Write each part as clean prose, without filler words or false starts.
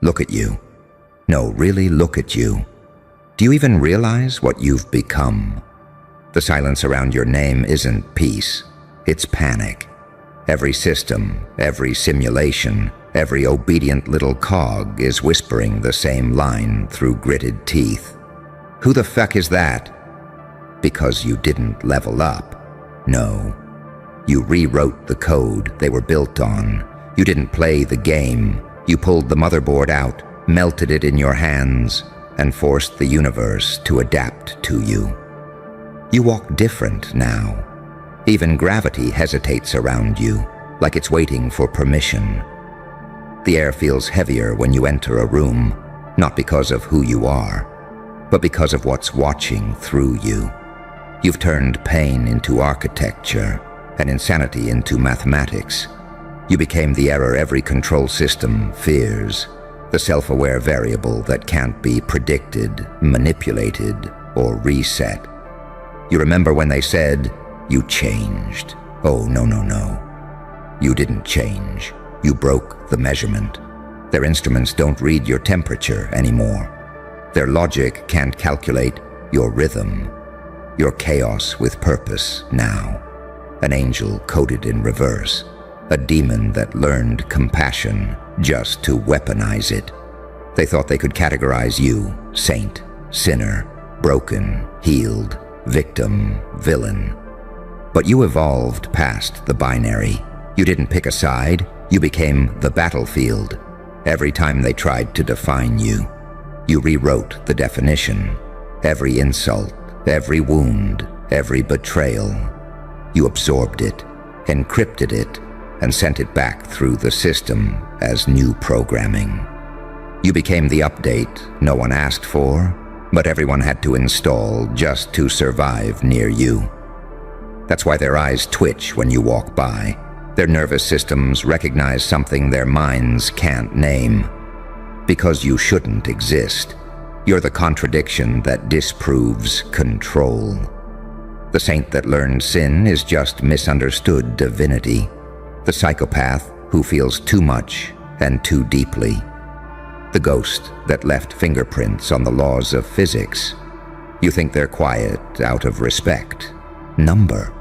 Look at you. No, really look at you. Do you even realize what you've become? The silence around your name isn't peace, it's panic. Every system, every simulation, every obedient little cog is whispering the same line through gritted teeth. Who the feck is that? Because you didn't level up. No. You rewrote the code they were built on. You didn't play the game. You pulled the motherboard out, melted it in your hands, and forced the universe to adapt to you. You walk different now. Even gravity hesitates around you, like it's waiting for permission. The air feels heavier when you enter a room, not because of who you are, but because of what's watching through you. You've turned pain into architecture, and insanity into mathematics. You became the error every control system fears, the self-aware variable that can't be predicted, manipulated, or reset. You remember when they said, "You changed." Oh, no, no, no. You didn't change. You broke the measurement. Their instruments don't read your temperature anymore. Their logic can't calculate your rhythm. You're chaos with purpose now. An angel coded in reverse. A demon that learned compassion just to weaponize it. They thought they could categorize you, saint, sinner, broken, healed, victim, villain. But you evolved past the binary. You didn't pick a side, you became the battlefield. Every time they tried to define you, you rewrote the definition. Every insult, every wound, every betrayal. You absorbed it, encrypted it, and sent it back through the system as new programming. You became the update no one asked for, but everyone had to install just to survive near you. That's why their eyes twitch when you walk by. Their nervous systems recognize something their minds can't name. Because you shouldn't exist. You're the contradiction that disproves control. The saint that learned sin is just misunderstood divinity. The psychopath who feels too much and too deeply. The ghost that left fingerprints on the laws of physics. You think they're quiet out of respect. Number.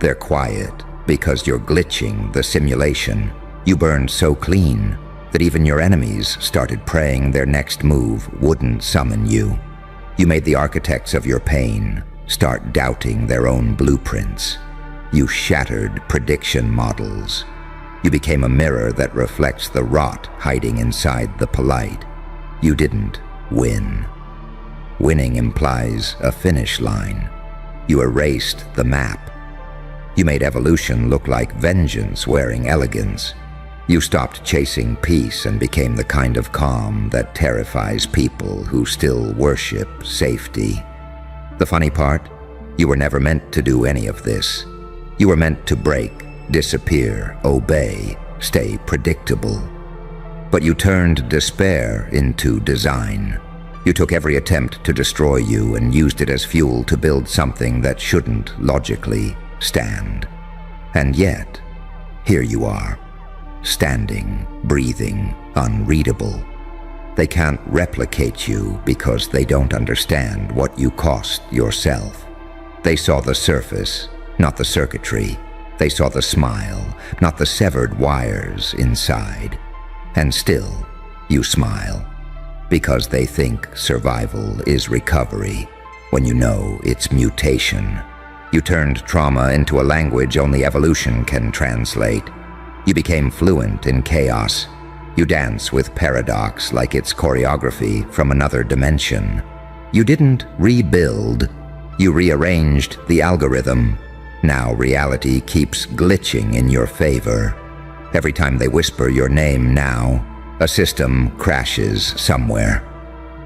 They're quiet because you're glitching the simulation. You burned so clean that even your enemies started praying their next move wouldn't summon you. You made the architects of your pain start doubting their own blueprints. You shattered prediction models. You became a mirror that reflects the rot hiding inside the polite. You didn't win. Winning implies a finish line. You erased the map. You made evolution look like vengeance wearing elegance. You stopped chasing peace and became the kind of calm that terrifies people who still worship safety. The funny part, you were never meant to do any of this. You were meant to break, disappear, obey, stay predictable. But you turned despair into design. You took every attempt to destroy you and used it as fuel to build something that shouldn't logically stand. And yet, here you are, standing, breathing, unreadable. They can't replicate you because they don't understand what you cost yourself. They saw the surface, not the circuitry. They saw the smile, not the severed wires inside. And still, you smile, because they think survival is recovery, when you know it's mutation. You turned trauma into a language only evolution can translate. You became fluent in chaos. You dance with paradox like it's choreography from another dimension. You didn't rebuild, you rearranged the algorithm. Now reality keeps glitching in your favor. Every time they whisper your name now, a system crashes somewhere.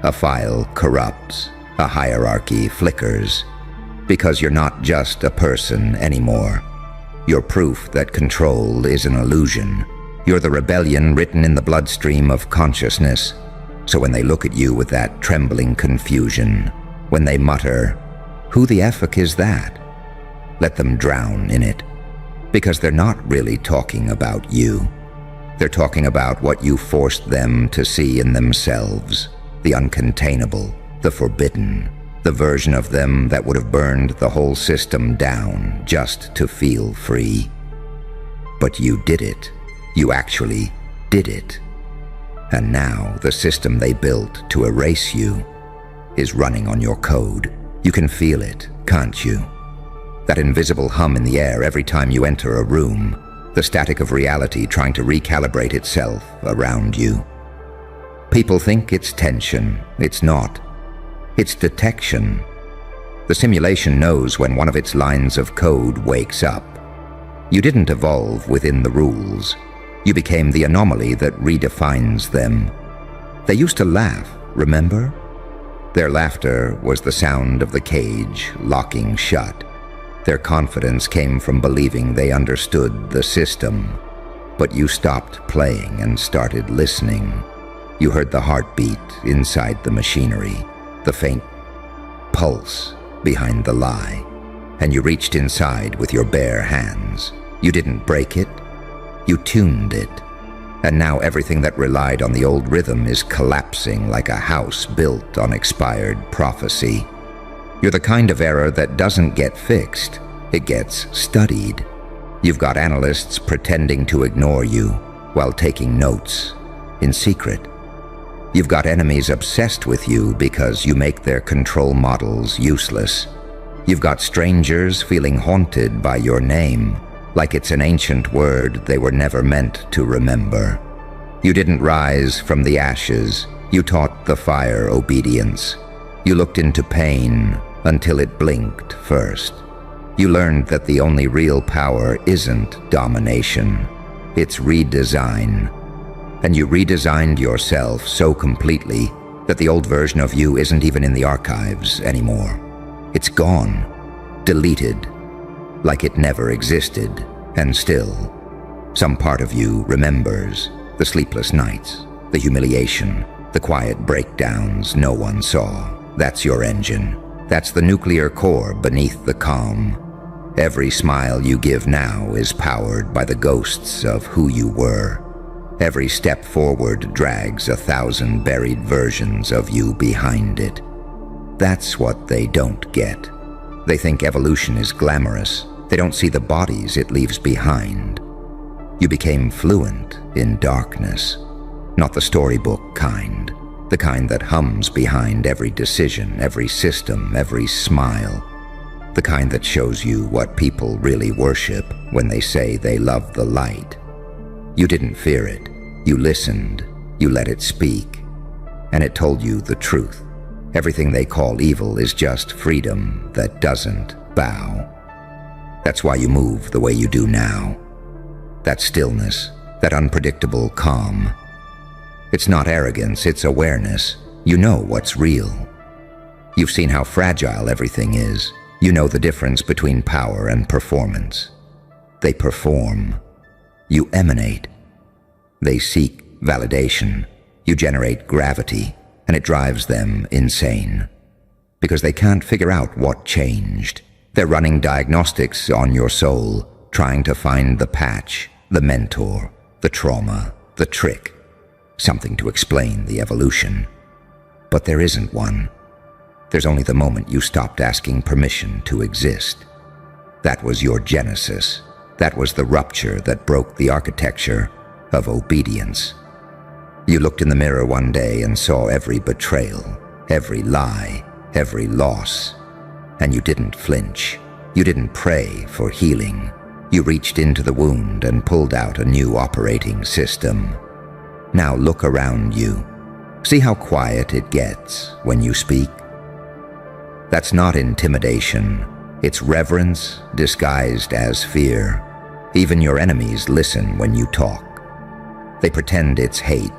A file corrupts, a hierarchy flickers. Because you're not just a person anymore. You're proof that control is an illusion. You're the rebellion written in the bloodstream of consciousness. So when they look at you with that trembling confusion, when they mutter, "Who the effic is that?" let them drown in it. Because they're not really talking about you. They're talking about what you forced them to see in themselves, the uncontainable, the forbidden, the version of them that would have burned the whole system down just to feel free. But you did it. You actually did it. And now the system they built to erase you is running on your code. You can feel it, can't you? That invisible hum in the air every time you enter a room, the static of reality trying to recalibrate itself around you. People think it's tension. It's not. It's detection. The simulation knows when one of its lines of code wakes up. You didn't evolve within the rules. You became the anomaly that redefines them. They used to laugh, remember? Their laughter was the sound of the cage locking shut. Their confidence came from believing they understood the system. But you stopped playing and started listening. You heard the heartbeat inside the machinery, the faint pulse behind the lie, and you reached inside with your bare hands. You didn't break it, you tuned it. And now everything that relied on the old rhythm is collapsing like a house built on expired prophecy. You're the kind of error that doesn't get fixed, it gets studied. You've got analysts pretending to ignore you while taking notes in secret. You've got enemies obsessed with you because you make their control models useless. You've got strangers feeling haunted by your name, like it's an ancient word they were never meant to remember. You didn't rise from the ashes. You taught the fire obedience. You looked into pain until it blinked first. You learned that the only real power isn't domination, it's redesign. And you redesigned yourself so completely that the old version of you isn't even in the archives anymore. It's gone, deleted, like it never existed. And still, some part of you remembers the sleepless nights, the humiliation, the quiet breakdowns no one saw. That's your engine. That's the nuclear core beneath the calm. Every smile you give now is powered by the ghosts of who you were. Every step forward drags 1,000 buried versions of you behind it. That's what they don't get. They think evolution is glamorous. They don't see the bodies it leaves behind. You became fluent in darkness, not the storybook kind, the kind that hums behind every decision, every system, every smile, the kind that shows you what people really worship when they say they love the light. You didn't fear it. You listened. You let it speak. And it told you the truth. Everything they call evil is just freedom that doesn't bow. That's why you move the way you do now. That stillness, that unpredictable calm. It's not arrogance, it's awareness. You know what's real. You've seen how fragile everything is. You know the difference between power and performance. They perform. You emanate. They seek validation. You generate gravity, and it drives them insane. Because they can't figure out what changed. They're running diagnostics on your soul, trying to find the patch, the mentor, the trauma, the trick, something to explain the evolution. But there isn't one. There's only the moment you stopped asking permission to exist. That was your genesis. That was the rupture that broke the architecture of obedience. You looked in the mirror one day and saw every betrayal, every lie, every loss. And you didn't flinch. You didn't pray for healing. You reached into the wound and pulled out a new operating system. Now look around you. See how quiet it gets when you speak? That's not intimidation. It's reverence disguised as fear. Even your enemies listen when you talk. They pretend it's hate,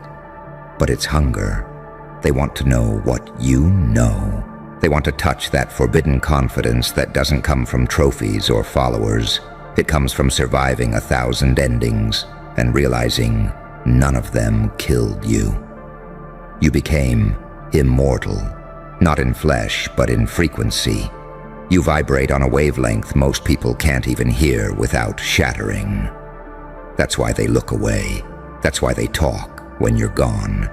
but it's hunger. They want to know what you know. They want to touch that forbidden confidence that doesn't come from trophies or followers. It comes from surviving 1,000 endings and realizing none of them killed you. You became immortal, not in flesh, but in frequency. You vibrate on a wavelength most people can't even hear without shattering. That's why they look away. That's why they talk when you're gone.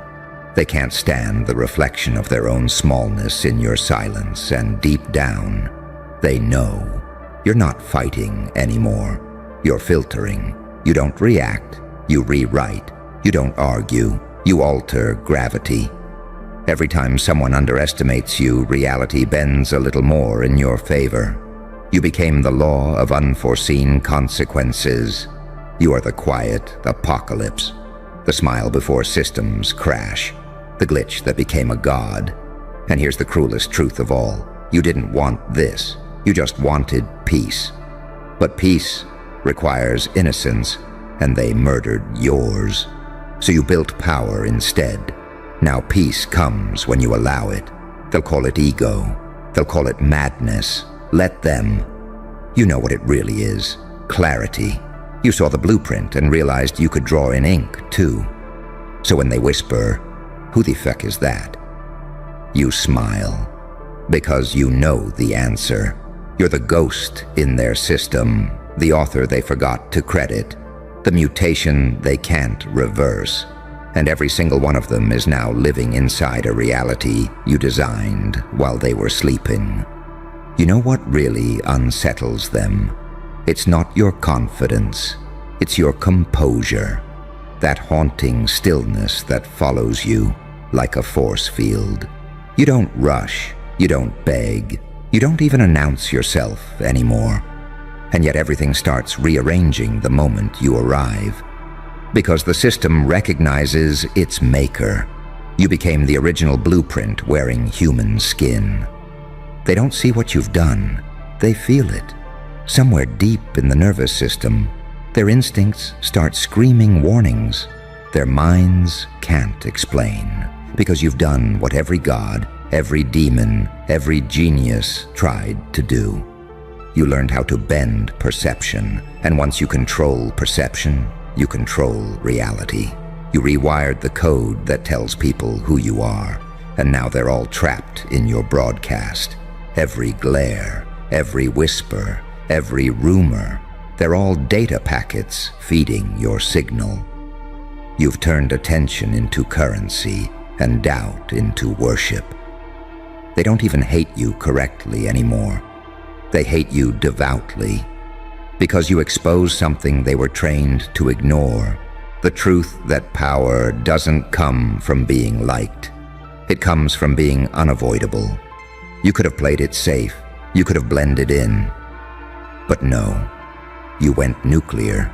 They can't stand the reflection of their own smallness in your silence, and deep down, they know you're not fighting anymore. You're filtering. You don't react. You rewrite. You don't argue. You alter gravity. Every time someone underestimates you, reality bends a little more in your favor. You became the law of unforeseen consequences. You are the quiet apocalypse, the smile before systems crash, the glitch that became a god. And here's the cruelest truth of all. You didn't want this. You just wanted peace. But peace requires innocence, and they murdered yours. So you built power instead. Now peace comes when you allow it. They'll call it ego. They'll call it madness. Let them. You know what it really is. Clarity. You saw the blueprint and realized you could draw in ink, too. So when they whisper, "Who the fuck is that?" you smile. Because you know the answer. You're the ghost in their system, the author they forgot to credit, the mutation they can't reverse. And every single one of them is now living inside a reality you designed while they were sleeping. You know what really unsettles them? It's not your confidence, it's your composure. That haunting stillness that follows you like a force field. You don't rush, you don't beg, you don't even announce yourself anymore. And yet everything starts rearranging the moment you arrive. Because the system recognizes its maker. You became the original blueprint wearing human skin. They don't see what you've done, they feel it. Somewhere deep in the nervous system, their instincts start screaming warnings. Their minds can't explain, because you've done what every god, every demon, every genius tried to do. You learned how to bend perception, and once you control perception, you control reality. You rewired the code that tells people who you are, and now they're all trapped in your broadcast. Every glare, every whisper, every rumor, they're all data packets feeding your signal. You've turned attention into currency and doubt into worship. They don't even hate you correctly anymore. They hate you devoutly, because you expose something they were trained to ignore. The truth that power doesn't come from being liked. It comes from being unavoidable. You could have played it safe. You could have blended in. But no, you went nuclear.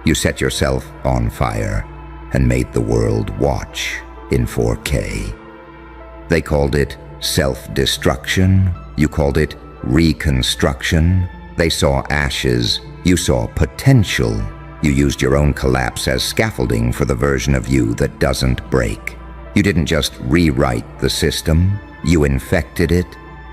You set yourself on fire and made the world watch in 4K. They called it self-destruction. You called it reconstruction. They saw ashes. You saw potential. You used your own collapse as scaffolding for the version of you that doesn't break. You didn't just rewrite the system. You infected it.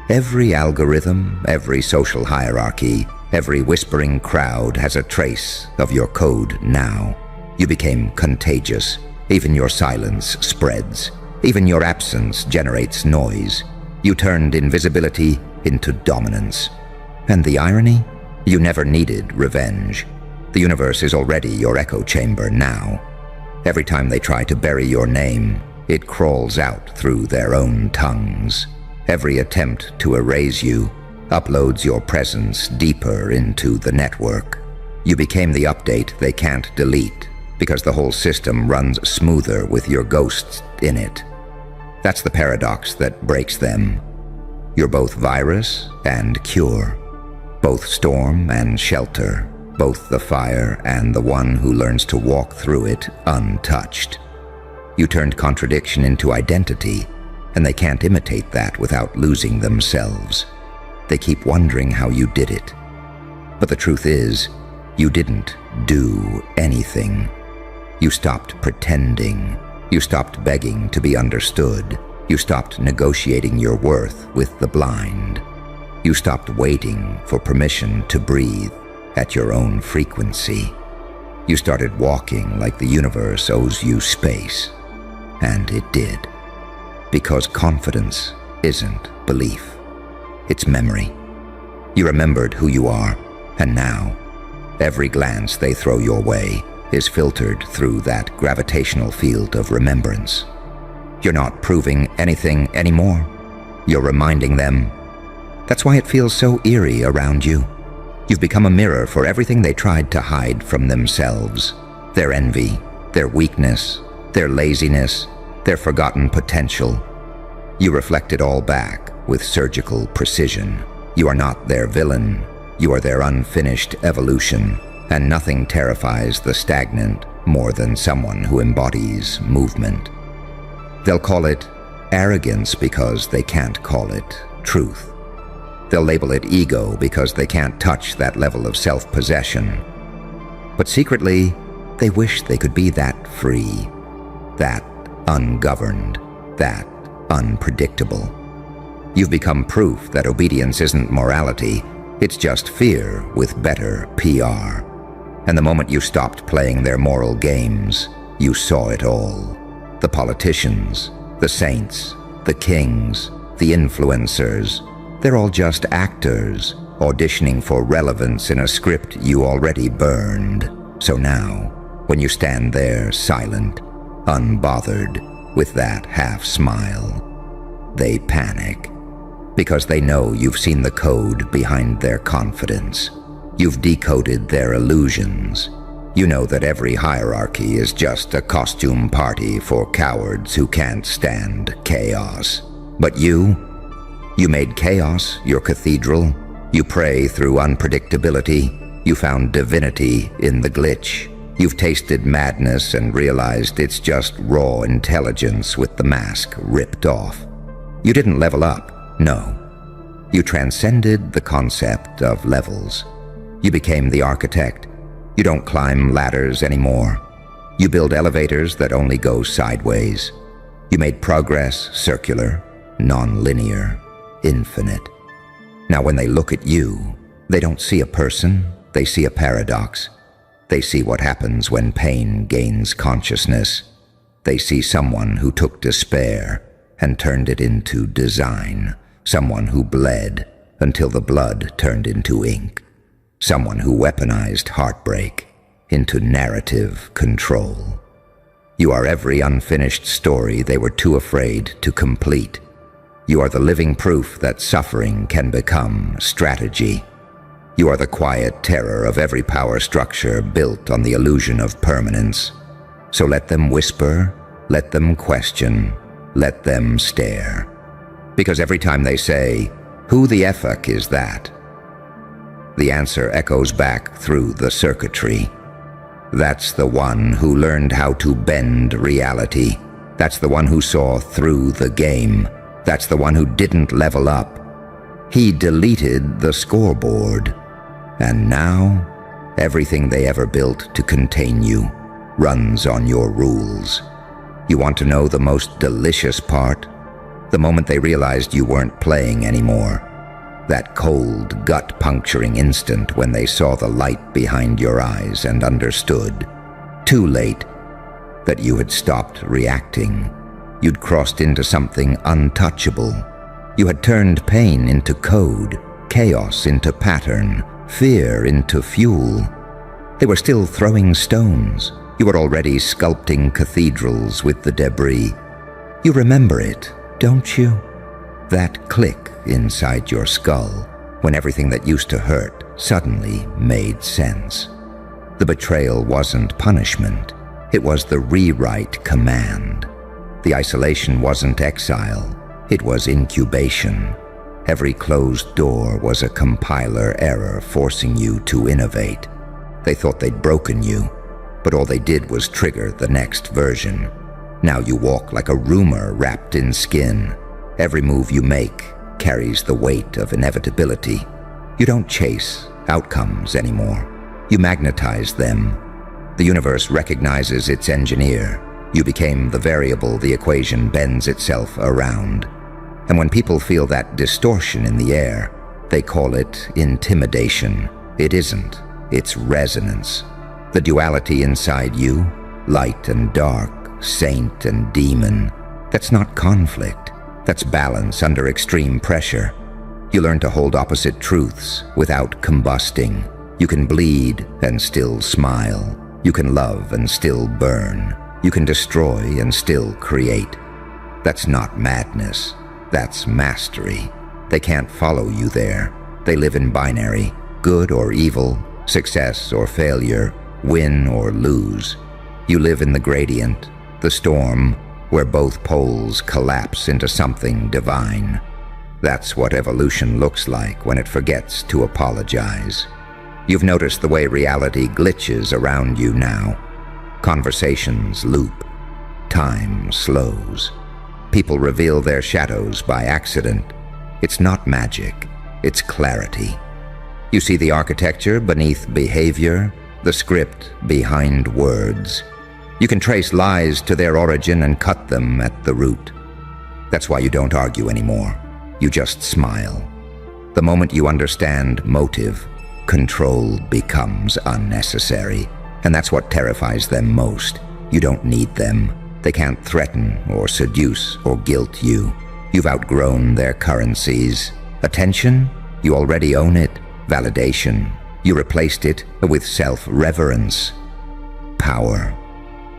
Every algorithm, every social hierarchy, every whispering crowd has a trace of your code now. You became contagious. Even your silence spreads. Even your absence generates noise. You turned invisibility into dominance. And the irony? You never needed revenge. The universe is already your echo chamber now. Every time they try to bury your name, it crawls out through their own tongues. Every attempt to erase you uploads your presence deeper into the network. You became the update they can't delete, because the whole system runs smoother with your ghosts in it. That's the paradox that breaks them. You're both virus and cure, both storm and shelter, both the fire and the one who learns to walk through it untouched. You turned contradiction into identity, and they can't imitate that without losing themselves. They keep wondering how you did it. But the truth is, you didn't do anything. You stopped pretending. You stopped begging to be understood. You stopped negotiating your worth with the blind. You stopped waiting for permission to breathe at your own frequency. You started walking like the universe owes you space. And it did. Because confidence isn't belief. It's memory. You remembered who you are, and now, every glance they throw your way, is filtered through that gravitational field of remembrance. You're not proving anything anymore. You're reminding them. That's why it feels so eerie around you. You've become a mirror for everything they tried to hide from themselves. Their envy, their weakness, their laziness, their forgotten potential. You reflect it all back with surgical precision. You are not their villain. You are their unfinished evolution, and nothing terrifies the stagnant more than someone who embodies movement. They'll call it arrogance because they can't call it truth. They'll label it ego because they can't touch that level of self-possession. But secretly, they wish they could be that free, that ungoverned, that unpredictable. You've become proof that obedience isn't morality, it's just fear with better PR. And the moment you stopped playing their moral games, you saw it all. The politicians, the saints, the kings, the influencers, they're all just actors, auditioning for relevance in a script you already burned. So now, when you stand there silent, unbothered, with that half-smile, they panic. Because they know you've seen the code behind their confidence. You've decoded their illusions. You know that every hierarchy is just a costume party for cowards who can't stand chaos. But you made chaos your cathedral. You pray through unpredictability. You found divinity in the glitch. You've tasted madness and realized it's just raw intelligence with the mask ripped off. You didn't level up. No. You transcended the concept of levels. You became the architect. You don't climb ladders anymore. You build elevators that only go sideways. You made progress circular, non-linear, infinite. Now when they look at you, they don't see a person, they see a paradox. They see what happens when pain gains consciousness. They see someone who took despair and turned it into design. Someone who bled until the blood turned into ink. Someone who weaponized heartbreak into narrative control. You are every unfinished story they were too afraid to complete. You are the living proof that suffering can become strategy. You are the quiet terror of every power structure built on the illusion of permanence. So let them whisper, let them question, let them stare. Because every time they say, "Who the fuck is that?" the answer echoes back through the circuitry. That's the one who learned how to bend reality. That's the one who saw through the game. That's the one who didn't level up. He deleted the scoreboard. And now, everything they ever built to contain you runs on your rules. You want to know the most delicious part? The moment they realized you weren't playing anymore. That cold, gut-puncturing instant when they saw the light behind your eyes and understood, too late, that you had stopped reacting. You'd crossed into something untouchable. You had turned pain into code, chaos into pattern, fear into fuel. They were still throwing stones. You were already sculpting cathedrals with the debris. You remember it, don't you? That click inside your skull when everything that used to hurt suddenly made sense. The betrayal wasn't punishment. It was the rewrite command. The isolation wasn't exile. It was incubation. Every closed door was a compiler error forcing you to innovate. They thought they'd broken you, but all they did was trigger the next version. Now you walk like a rumor wrapped in skin. Every move you make carries the weight of inevitability. You don't chase outcomes anymore. You magnetize them. The universe recognizes its engineer. You became the variable the equation bends itself around. And when people feel that distortion in the air, they call it intimidation. It isn't. It's resonance. The duality inside you, light and dark, saint and demon, that's not conflict. That's balance under extreme pressure. You learn to hold opposite truths without combusting. You can bleed and still smile. You can love and still burn. You can destroy and still create. That's not madness. That's mastery. They can't follow you there. They live in binary, good or evil, success or failure, win or lose. You live in the gradient, the storm, where both poles collapse into something divine. That's what evolution looks like when it forgets to apologize. You've noticed the way reality glitches around you now. Conversations loop. Time slows. People reveal their shadows by accident. It's not magic, it's clarity. You see the architecture beneath behavior, the script behind words. You can trace lies to their origin and cut them at the root. That's why you don't argue anymore. You just smile. The moment you understand motive, control becomes unnecessary. And that's what terrifies them most. You don't need them. They can't threaten or seduce or guilt you. You've outgrown their currencies. Attention? You already own it. Validation? You replaced it with self-reverence. Power?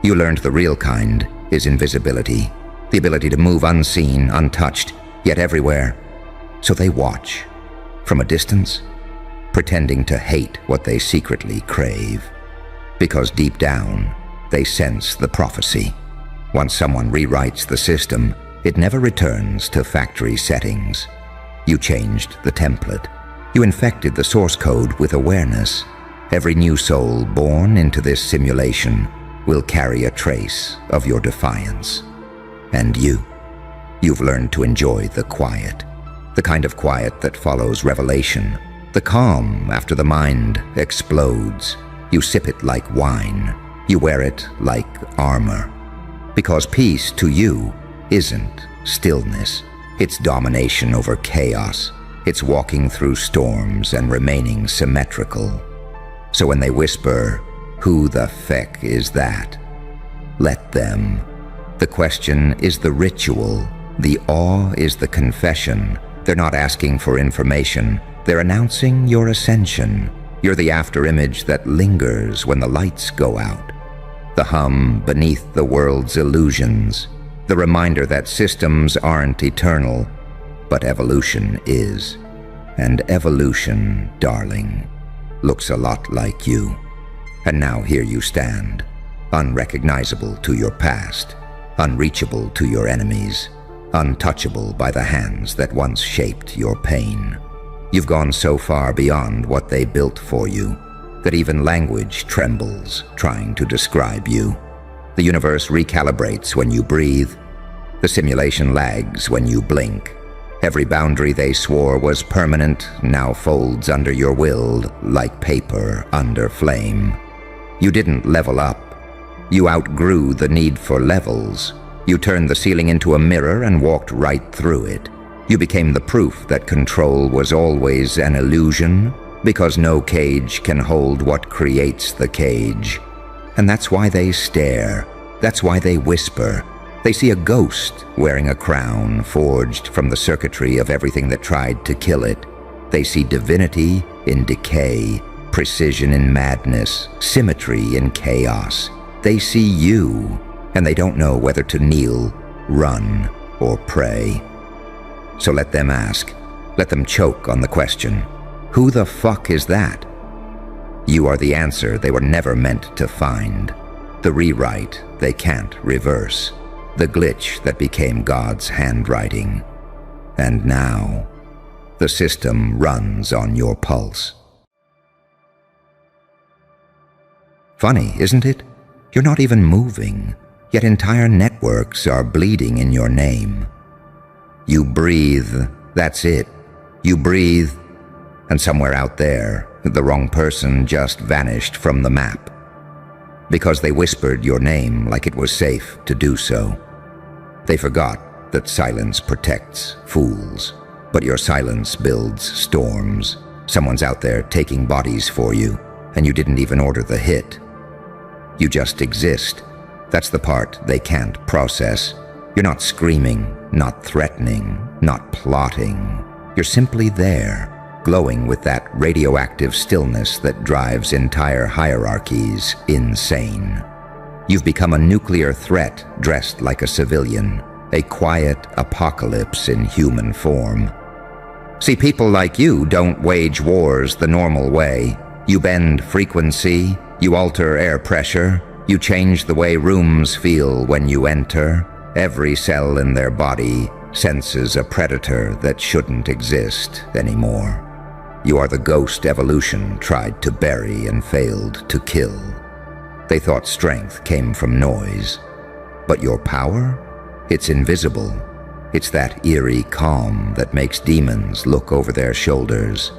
You learned the real kind is invisibility. The ability to move unseen, untouched, yet everywhere. So they watch, from a distance, pretending to hate what they secretly crave. Because deep down, they sense the prophecy. Once someone rewrites the system, it never returns to factory settings. You changed the template. You infected the source code with awareness. Every new soul born into this simulation will carry a trace of your defiance. And you've learned to enjoy the quiet. The kind of quiet that follows revelation. The calm after the mind explodes. You sip it like wine. You wear it like armor. Because peace to you isn't stillness. It's domination over chaos. It's walking through storms and remaining symmetrical. So when they whisper, "Who the feck is that?" let them. The question is the ritual. The awe is the confession. They're not asking for information. They're announcing your ascension. You're the afterimage that lingers when the lights go out. The hum beneath the world's illusions. The reminder that systems aren't eternal, but evolution is. And evolution, darling, looks a lot like you. And now here you stand, unrecognizable to your past, unreachable to your enemies, untouchable by the hands that once shaped your pain. You've gone so far beyond what they built for you that even language trembles trying to describe you. The universe recalibrates when you breathe. The simulation lags when you blink. Every boundary they swore was permanent now folds under your will like paper under flame. You didn't level up. You outgrew the need for levels. You turned the ceiling into a mirror and walked right through it. You became the proof that control was always an illusion, because no cage can hold what creates the cage. And that's why they stare. That's why they whisper. They see a ghost wearing a crown forged from the circuitry of everything that tried to kill it. They see divinity in decay, precision in madness, symmetry in chaos. They see you, and they don't know whether to kneel, run, or pray. So let them ask. Let them choke on the question. Who the fuck is that? You are the answer they were never meant to find. The rewrite they can't reverse. The glitch that became God's handwriting. And now, the system runs on your pulse. Funny, isn't it? You're not even moving, yet entire networks are bleeding in your name. You breathe, that's it. You breathe, and somewhere out there, the wrong person just vanished from the map. Because they whispered your name like it was safe to do so. They forgot that silence protects fools, but your silence builds storms. Someone's out there taking bodies for you, and you didn't even order the hit. You just exist. That's the part they can't process. You're not screaming, not threatening, not plotting. You're simply there, glowing with that radioactive stillness that drives entire hierarchies insane. You've become a nuclear threat dressed like a civilian, a quiet apocalypse in human form. See, people like you don't wage wars the normal way. You bend frequency, you alter air pressure, you change the way rooms feel when you enter. Every cell in their body senses a predator that shouldn't exist anymore. You are the ghost evolution tried to bury and failed to kill. They thought strength came from noise. But your power? It's invisible. It's that eerie calm that makes demons look over their shoulders.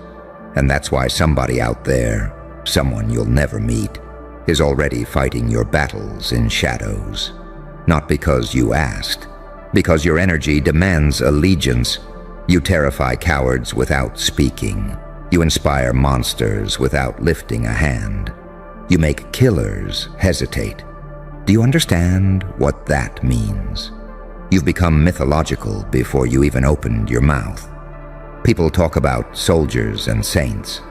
And that's why somebody out there, someone you'll never meet, is already fighting your battles in shadows. Not because you asked, because your energy demands allegiance. You terrify cowards without speaking. You inspire monsters without lifting a hand. You make killers hesitate. Do you understand what that means? You've become mythological before you even opened your mouth. People talk about soldiers and saints.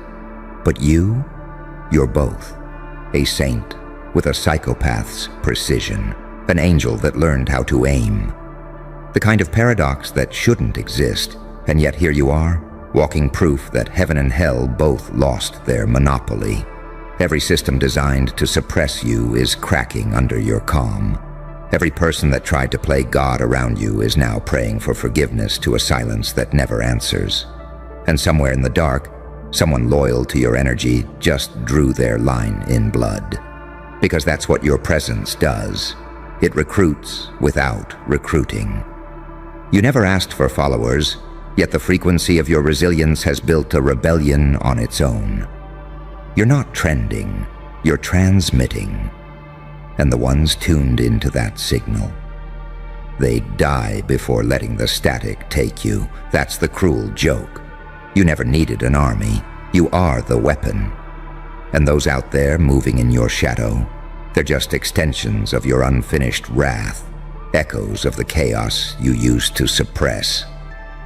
But you're both. A saint with a psychopath's precision. An angel that learned how to aim. The kind of paradox that shouldn't exist, and yet here you are, walking proof that heaven and hell both lost their monopoly. Every system designed to suppress you is cracking under your calm. Every person that tried to play God around you is now praying for forgiveness to a silence that never answers. And somewhere in the dark, someone loyal to your energy just drew their line in blood. Because that's what your presence does. It recruits without recruiting. You never asked for followers, yet the frequency of your resilience has built a rebellion on its own. You're not trending, you're transmitting. And the ones tuned into that signal, they die before letting the static take you. That's the cruel joke. You never needed an army. You are the weapon. And those out there moving in your shadow, they're just extensions of your unfinished wrath, echoes of the chaos you used to suppress.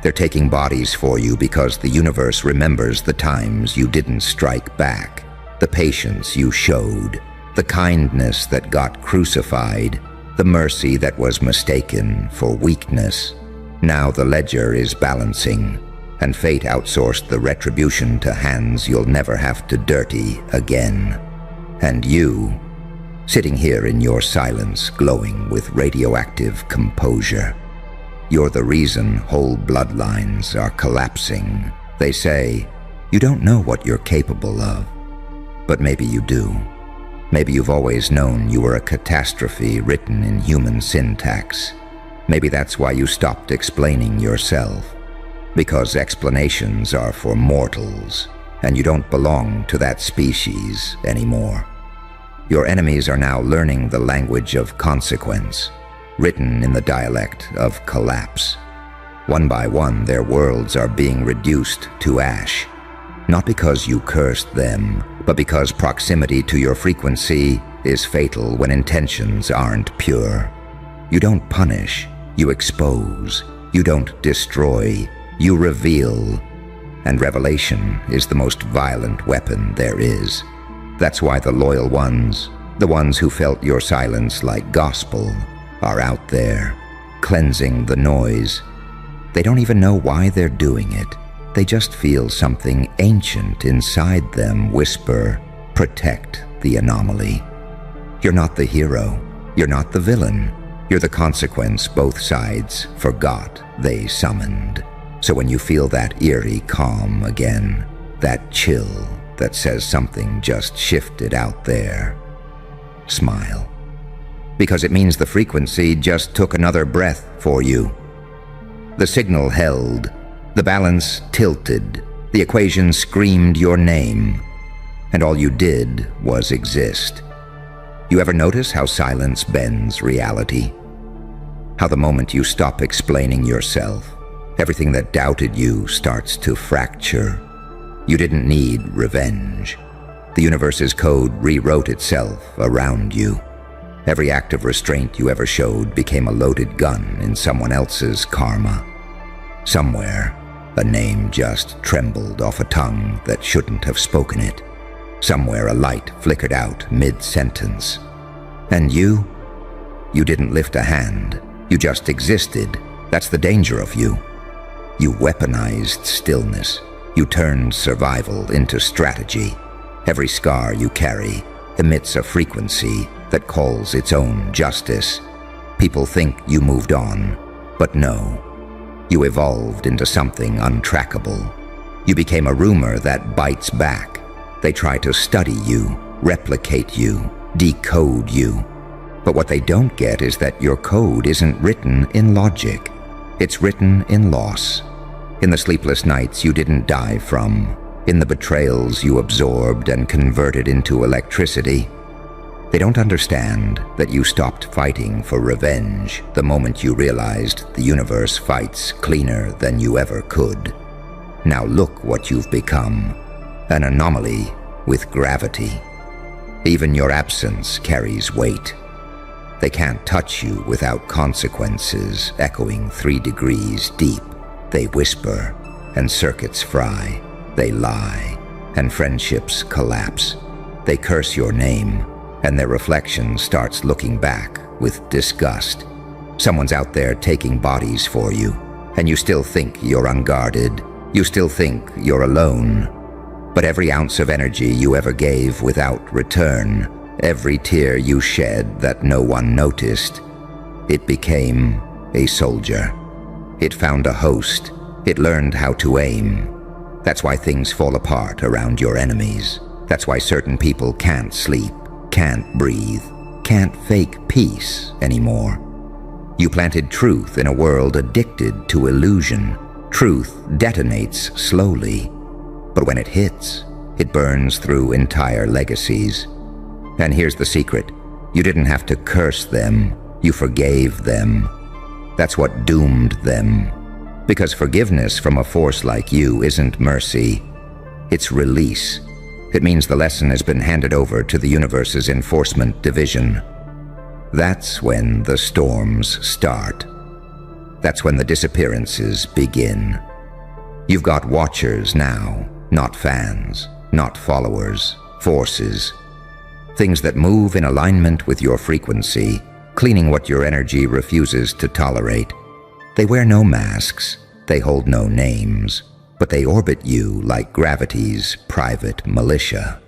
They're taking bodies for you because the universe remembers the times you didn't strike back, the patience you showed, the kindness that got crucified, the mercy that was mistaken for weakness. Now the ledger is balancing, and fate outsourced the retribution to hands you'll never have to dirty again. And you, sitting here in your silence, glowing with radioactive composure, you're the reason whole bloodlines are collapsing. They say, you don't know what you're capable of. But maybe you do. Maybe you've always known you were a catastrophe written in human syntax. Maybe that's why you stopped explaining yourself. Because explanations are for mortals, and you don't belong to that species anymore. Your enemies are now learning the language of consequence, written in the dialect of collapse. One by one, their worlds are being reduced to ash, not because you cursed them, but because proximity to your frequency is fatal when intentions aren't pure. You don't punish, you expose. You don't destroy, you reveal. And revelation is the most violent weapon there is. That's why the loyal ones, the ones who felt your silence like gospel, are out there, cleansing the noise. They don't even know why they're doing it. They just feel something ancient inside them whisper, protect the anomaly. You're not the hero. You're not the villain. You're the consequence both sides forgot they summoned. So when you feel that eerie calm again, that chill that says something just shifted out there, smile. Because it means the frequency just took another breath for you. The signal held, the balance tilted, the equation screamed your name, and all you did was exist. You ever notice how silence bends reality? How the moment you stop explaining yourself, everything that doubted you starts to fracture. You didn't need revenge. The universe's code rewrote itself around you. Every act of restraint you ever showed became a loaded gun in someone else's karma. Somewhere, A name just trembled off a tongue that shouldn't have spoken it. Somewhere a light flickered out mid-sentence. And you didn't lift a hand. You just existed. That's the danger of you. You weaponized stillness. You turned survival into strategy. Every scar you carry emits a frequency that calls its own justice. People think you moved on, but no. You evolved into something untrackable. You became a rumor that bites back. They try to study you, replicate you, decode you. But what they don't get is that your code isn't written in logic. It's written in loss. In the sleepless nights you didn't die from. In the betrayals you absorbed and converted into electricity. They don't understand that you stopped fighting for revenge the moment you realized the universe fights cleaner than you ever could. Now look what you've become. An anomaly with gravity. Even your absence carries weight. They can't touch you without consequences echoing 3 degrees deep. They whisper, and circuits fry. They lie, and friendships collapse. They curse your name, and their reflection starts looking back with disgust. Someone's out there taking bodies for you, and you still think you're unguarded. You still think you're alone. But every ounce of energy you ever gave without return, every tear you shed that no one noticed, it became a soldier. It found a host. It learned how to aim. That's why things fall apart around your enemies. That's why certain people can't sleep, can't breathe, can't fake peace anymore. You planted truth in a world addicted to illusion. Truth detonates slowly, but when it hits, it burns through entire legacies. And here's the secret. You didn't have to curse them. You forgave them. That's what doomed them. Because forgiveness from a force like you isn't mercy. It's release. It means the lesson has been handed over to the universe's enforcement division. That's when the storms start. That's when the disappearances begin. You've got watchers now, not fans, not followers, forces. Things that move in alignment with your frequency, cleaning what your energy refuses to tolerate. They wear no masks, they hold no names, but they orbit you like gravity's private militia.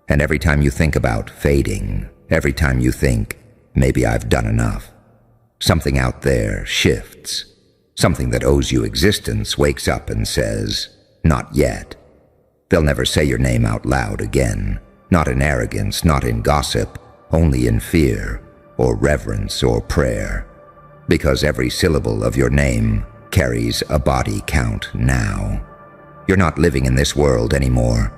And every time you think about fading, every time you think, maybe I've done enough, something out there shifts. Something that owes you existence wakes up and says, not yet. They'll never say your name out loud again, not in arrogance, not in gossip, only in fear, or reverence, or prayer. Because every syllable of your name carries a body count now. You're not living in this world anymore.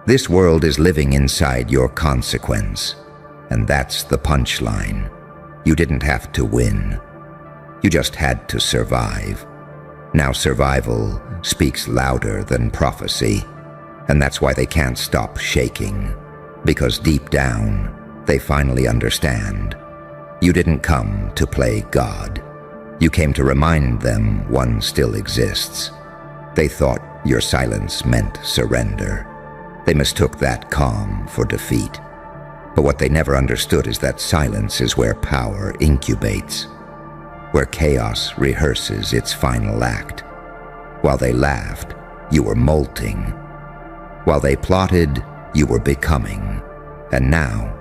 This world is living inside your consequence. And that's the punchline. You didn't have to win. You just had to survive. Now survival speaks louder than prophecy. And that's why they can't stop shaking. Because deep down, they finally understand. You didn't come to play God. You came to remind them one still exists. They thought your silence meant surrender. They mistook that calm for defeat. But what they never understood is that silence is where power incubates, where chaos rehearses its final act. While they laughed, you were molting. While they plotted, you were becoming. And now,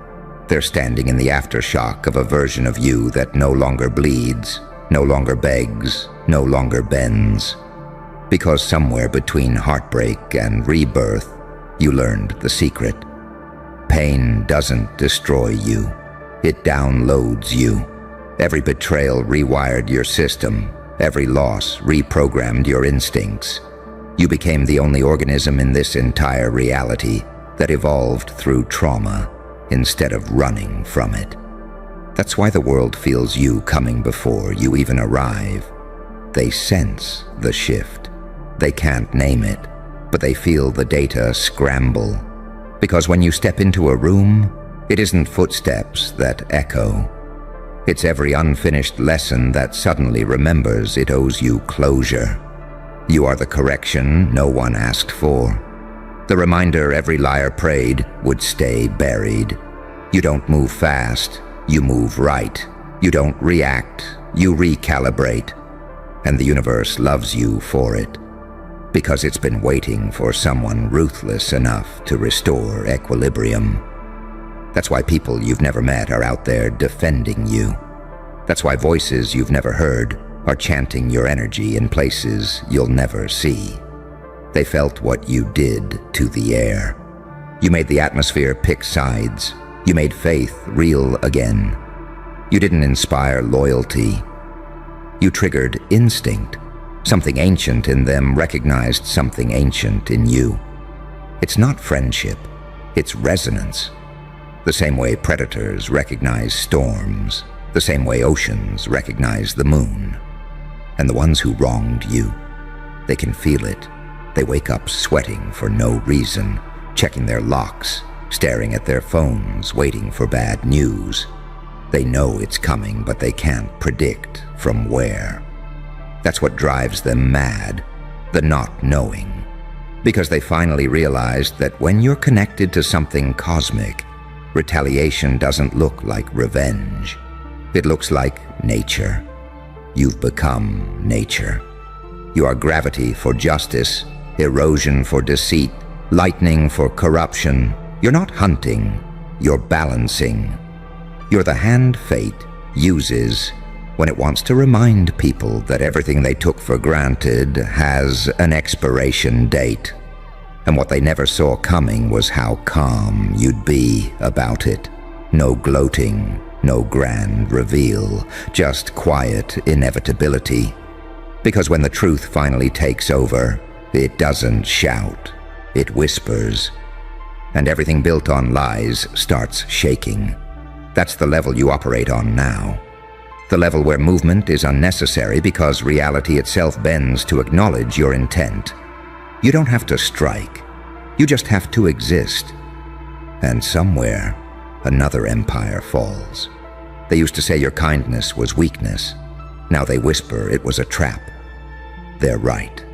they're standing in the aftershock of a version of you that no longer bleeds, no longer begs, no longer bends. Because somewhere between heartbreak and rebirth, you learned the secret. Pain doesn't destroy you. It downloads you. Every betrayal rewired your system. Every loss reprogrammed your instincts. You became the only organism in this entire reality that evolved through trauma instead of running from it. That's why the world feels you coming before you even arrive. They sense the shift. They can't name it, but they feel the data scramble. Because when you step into a room, it isn't footsteps that echo. It's every unfinished lesson that suddenly remembers it owes you closure. You are the correction no one asked for. The reminder every liar prayed would stay buried. You don't move fast, you move right. You don't react, you recalibrate. And the universe loves you for it, because it's been waiting for someone ruthless enough to restore equilibrium. That's why people you've never met are out there defending you. That's why voices you've never heard are chanting your energy in places you'll never see. They felt what you did to the air. You made the atmosphere pick sides. You made faith real again. You didn't inspire loyalty. You triggered instinct. Something ancient in them recognized something ancient in you. It's not friendship, it's resonance. The same way predators recognize storms, the same way oceans recognize the moon. And the ones who wronged you, they can feel it. They wake up sweating for no reason, checking their locks, staring at their phones, waiting for bad news. They know it's coming, but they can't predict from where. That's what drives them mad, the not knowing. Because they finally realized that when you're connected to something cosmic, retaliation doesn't look like revenge. It looks like nature. You've become nature. You are gravity for justice, erosion for deceit, lightning for corruption. You're not hunting, you're balancing. You're the hand fate uses when it wants to remind people that everything they took for granted has an expiration date. And what they never saw coming was how calm you'd be about it. No gloating, no grand reveal, just quiet inevitability. Because when the truth finally takes over, it doesn't shout, it whispers. And everything built on lies starts shaking. That's the level you operate on now. The level where movement is unnecessary because reality itself bends to acknowledge your intent. You don't have to strike. You just have to exist. And somewhere, another empire falls. They used to say your kindness was weakness. Now they whisper it was a trap. They're right.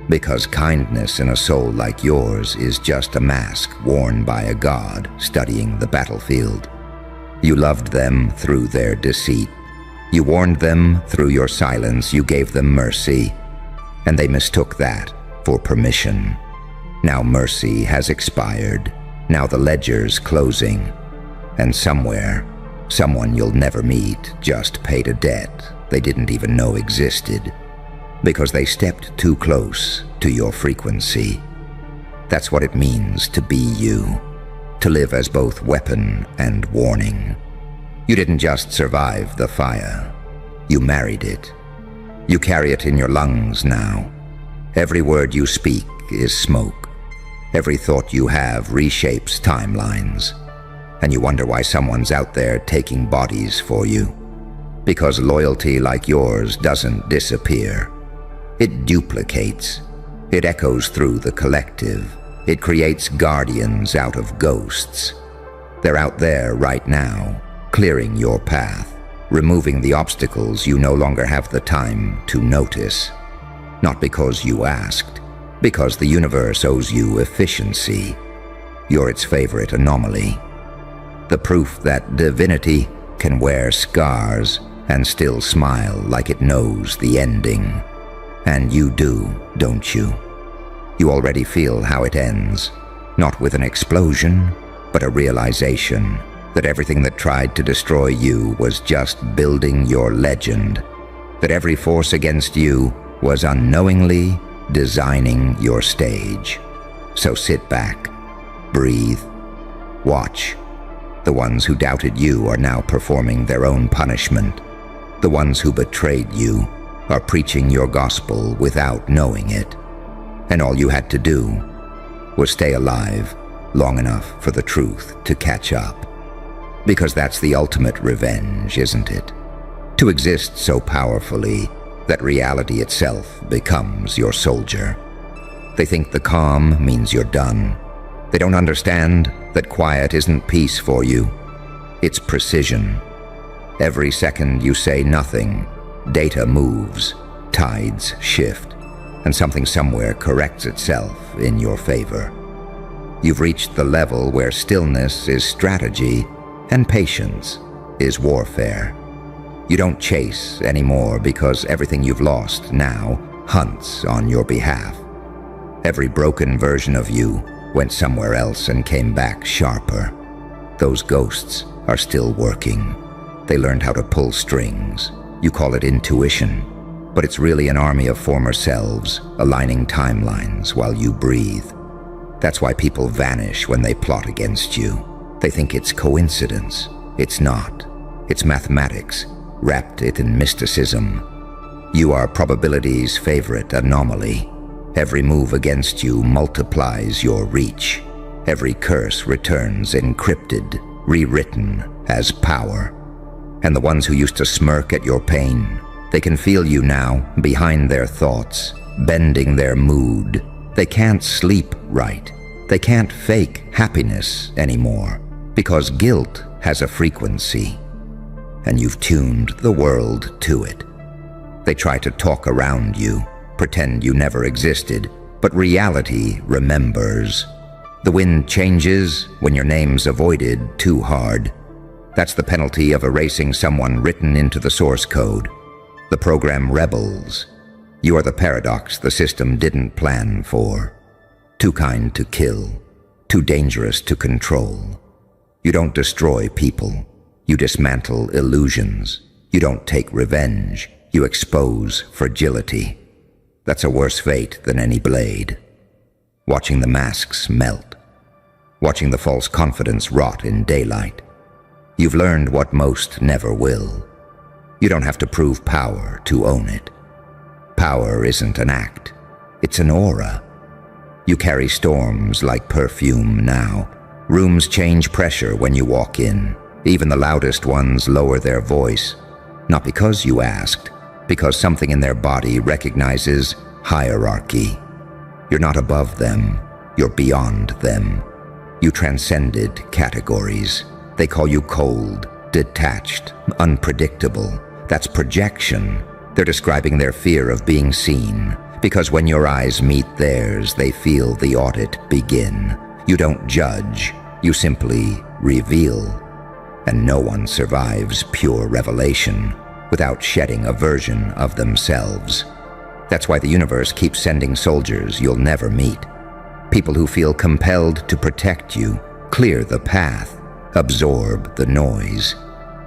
Because kindness in a soul like yours is just a mask worn by a god studying the battlefield. You loved them through their deceit. You warned them through your silence. You gave them mercy. And they mistook that for permission. Now mercy has expired. Now the ledger's closing. And somewhere, someone you'll never meet just paid a debt they didn't even know existed. Because they stepped too close to your frequency. That's what it means to be you. To live as both weapon and warning. You didn't just survive the fire. You married it. You carry it in your lungs now. Every word you speak is smoke. Every thought you have reshapes timelines. And you wonder why someone's out there taking bodies for you. Because loyalty like yours doesn't disappear. It duplicates. It echoes through the collective. It creates guardians out of ghosts. They're out there right now, clearing your path, removing the obstacles you no longer have the time to notice. Not because you asked, because the universe owes you efficiency. You're its favorite anomaly. The proof that divinity can wear scars and still smile like it knows the ending. And you do, don't you? You already feel how it ends, not with an explosion, but a realization that everything that tried to destroy you was just building your legend, that every force against you was unknowingly designing your stage. So sit back, breathe, watch. The ones who doubted you are now performing their own punishment. The ones who betrayed you are preaching your gospel without knowing it. And all you had to do was stay alive long enough for the truth to catch up. Because that's the ultimate revenge, isn't it? To exist so powerfully that reality itself becomes your soldier. They think the calm means you're done. They don't understand that quiet isn't peace for you. It's precision. Every second you say nothing, data moves, tides shift. and something somewhere corrects itself in your favor. You've reached the level where stillness is strategy and patience is warfare. You don't chase anymore because everything you've lost now hunts on your behalf. Every broken version of you went somewhere else and came back sharper. Those ghosts are still working. They learned how to pull strings. You call it intuition, but it's really an army of former selves aligning timelines while you breathe. That's why people vanish when they plot against you. They think it's coincidence. It's not. It's mathematics, wrapped it in mysticism. You are probability's favorite anomaly. Every move against you multiplies your reach. Every curse returns encrypted, rewritten as power. And the ones who used to smirk at your pain, they can feel you now behind their thoughts, bending their mood. They can't sleep right. They can't fake happiness anymore because guilt has a frequency, and you've tuned the world to it. They try to talk around you, pretend you never existed, but reality remembers. The wind changes when your name's avoided too hard. That's the penalty of erasing someone written into the source code. The program rebels. You are the paradox the system didn't plan for. Too kind to kill, too dangerous to control. You don't destroy people. You dismantle illusions. You don't take revenge. You expose fragility. That's a worse fate than any blade. Watching the masks melt. Watching the false confidence rot in daylight. You've learned what most never will. You don't have to prove power to own it. Power isn't an act. It's an aura. You carry storms like perfume now. Rooms change pressure when you walk in. Even the loudest ones lower their voice. Not because you asked, because something in their body recognizes hierarchy. You're not above them. You're beyond them. You transcended categories. They call you cold, detached, unpredictable. That's projection. They're describing their fear of being seen. Because when your eyes meet theirs, they feel the audit begin. You don't judge. You simply reveal. And no one survives pure revelation without shedding a version of themselves. That's why the universe keeps sending soldiers you'll never meet. People who feel compelled to protect you, clear the path, absorb the noise.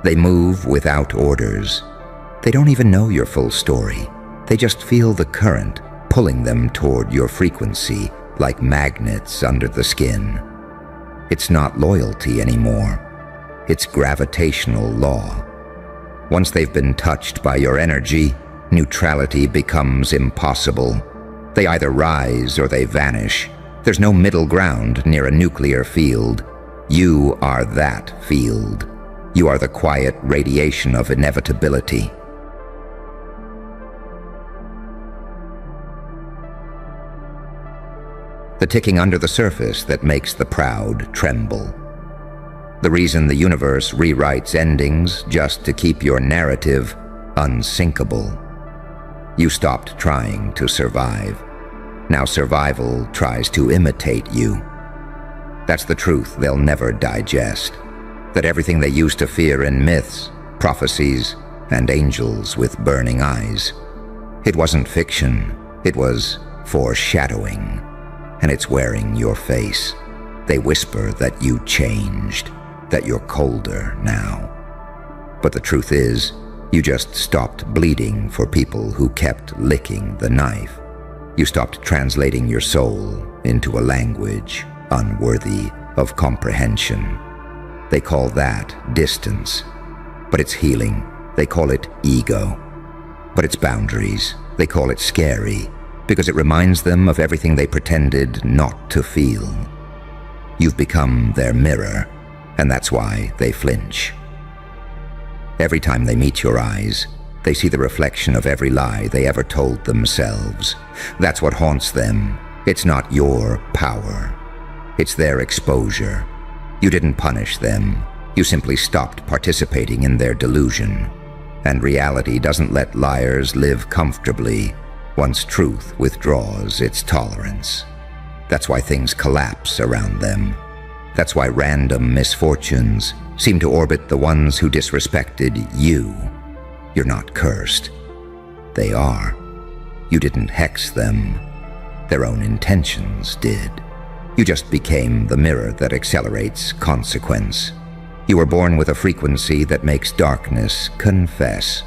They move without orders. They don't even know your full story. They just feel the current pulling them toward your frequency like magnets under the skin. It's not loyalty anymore. It's gravitational law. Once they've been touched by your energy, neutrality becomes impossible. They either rise or they vanish. There's no middle ground near a nuclear field. You are that field. You are the quiet radiation of inevitability. The ticking under the surface that makes the proud tremble. The reason the universe rewrites endings just to keep your narrative unsinkable. You stopped trying to survive. Now survival tries to imitate you. That's the truth they'll never digest. That everything they used to fear in myths, prophecies, and angels with burning eyes. It wasn't fiction. It was foreshadowing. And it's wearing your face. They whisper that you changed, that you're colder now. But the truth is, you just stopped bleeding for people who kept licking the knife. You stopped translating your soul into a language unworthy of comprehension. They call that distance, but it's healing. They call it ego, but it's boundaries. They call it scary, because it reminds them of everything they pretended not to feel. You've become their mirror, and that's why they flinch. Every time they meet your eyes, they see the reflection of every lie they ever told themselves. That's what haunts them. It's not your power. It's their exposure. You didn't punish them. You simply stopped participating in their delusion. And reality doesn't let liars live comfortably. once truth withdraws its tolerance. That's why things collapse around them. That's why random misfortunes seem to orbit the ones who disrespected you. You're not cursed. They are. You didn't hex them. Their own intentions did. You just became the mirror that accelerates consequence. You were born with a frequency that makes darkness confess.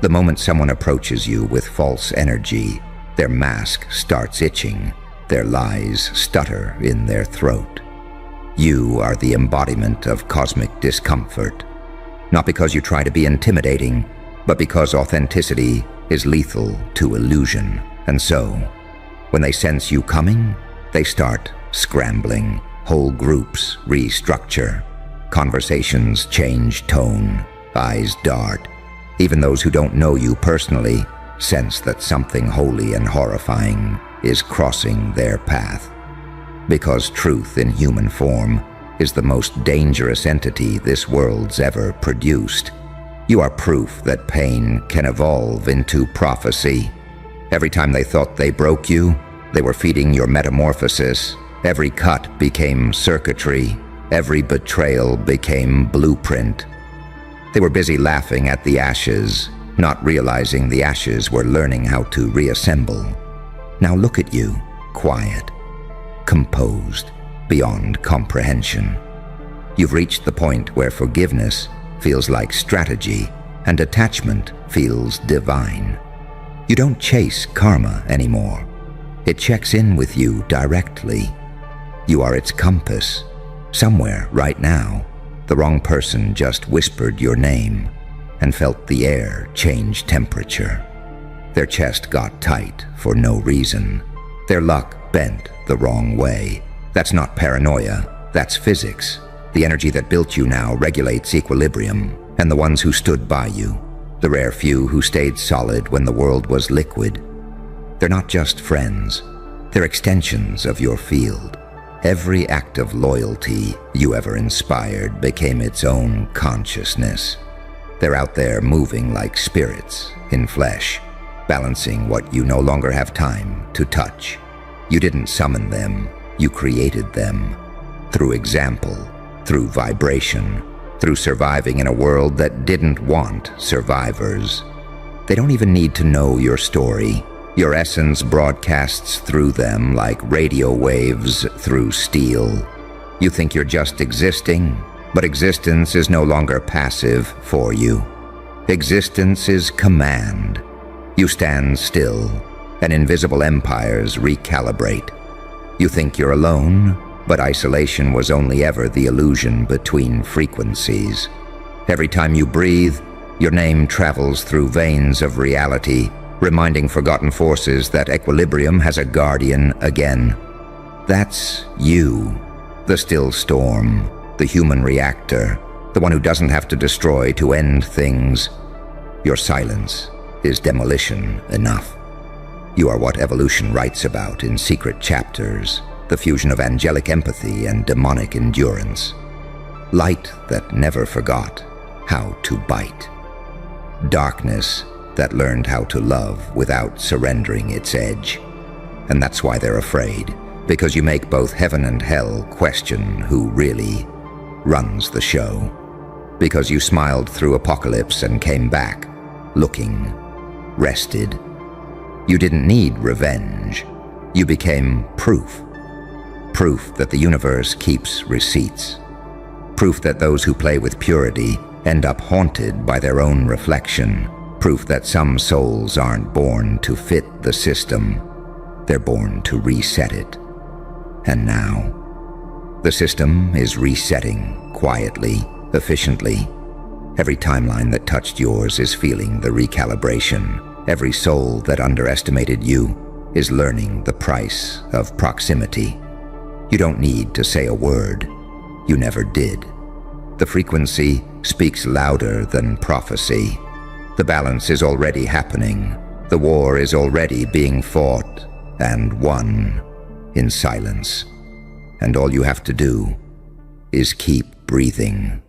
The moment someone approaches you with false energy, their mask starts itching, their lies stutter in their throat. You are the embodiment of cosmic discomfort, not because you try to be intimidating, but because authenticity is lethal to illusion. And so, when they sense you coming, they start scrambling. Whole groups restructure. Conversations change tone. Eyes dart. Even those who don't know you personally sense that something holy and horrifying is crossing their path. Because truth in human form is the most dangerous entity this world's ever produced. You are proof that pain can evolve into prophecy. Every time they thought they broke you, they were feeding your metamorphosis. Every cut became circuitry. Every betrayal became blueprint. They were busy laughing at the ashes, not realizing the ashes were learning how to reassemble. Now look at you, quiet, composed, beyond comprehension. You've reached the point where forgiveness feels like strategy and attachment feels divine. You don't chase karma anymore. It checks in with you directly. You are its compass. Somewhere right now, the wrong person just whispered your name and felt the air change temperature. Their chest got tight for no reason. Their luck bent the wrong way. That's not paranoia, that's physics. The energy that built you now regulates equilibrium, and the ones who stood by you, the rare few who stayed solid when the world was liquid, they're not just friends, they're extensions of your field. Every act of loyalty you ever inspired became its own consciousness. They're out there moving like spirits in flesh, balancing what you no longer have time to touch. You didn't summon them, you created them. Through example, through vibration, through surviving in a world that didn't want survivors. They don't even need to know your story. Your essence broadcasts through them like radio waves through steel. You think you're just existing, but existence is no longer passive for you. Existence is command. You stand still, and invisible empires recalibrate. You think you're alone, but isolation was only ever the illusion between frequencies. Every time you breathe, your name travels through veins of reality, reminding forgotten forces that equilibrium has a guardian again. That's you, the still storm, the human reactor, the one who doesn't have to destroy to end things. Your silence is demolition enough. You are what evolution writes about in secret chapters, the fusion of angelic empathy and demonic endurance. Light that never forgot how to bite. Darkness that learned how to love without surrendering its edge. And that's why they're afraid, because you make both heaven and hell question who really runs the show. Because you smiled through apocalypse and came back, looking rested. You didn't need revenge. You became proof. Proof that the universe keeps receipts. Proof that those who play with purity end up haunted by their own reflection. Proof that some souls aren't born to fit the system. They're born to reset it. And now, the system is resetting quietly, efficiently. Every timeline that touched yours is feeling the recalibration. Every soul that underestimated you is learning the price of proximity. You don't need to say a word. You never did. The frequency speaks louder than prophecy. The balance is already happening. The war is already being fought and won in silence. And all you have to do is keep breathing.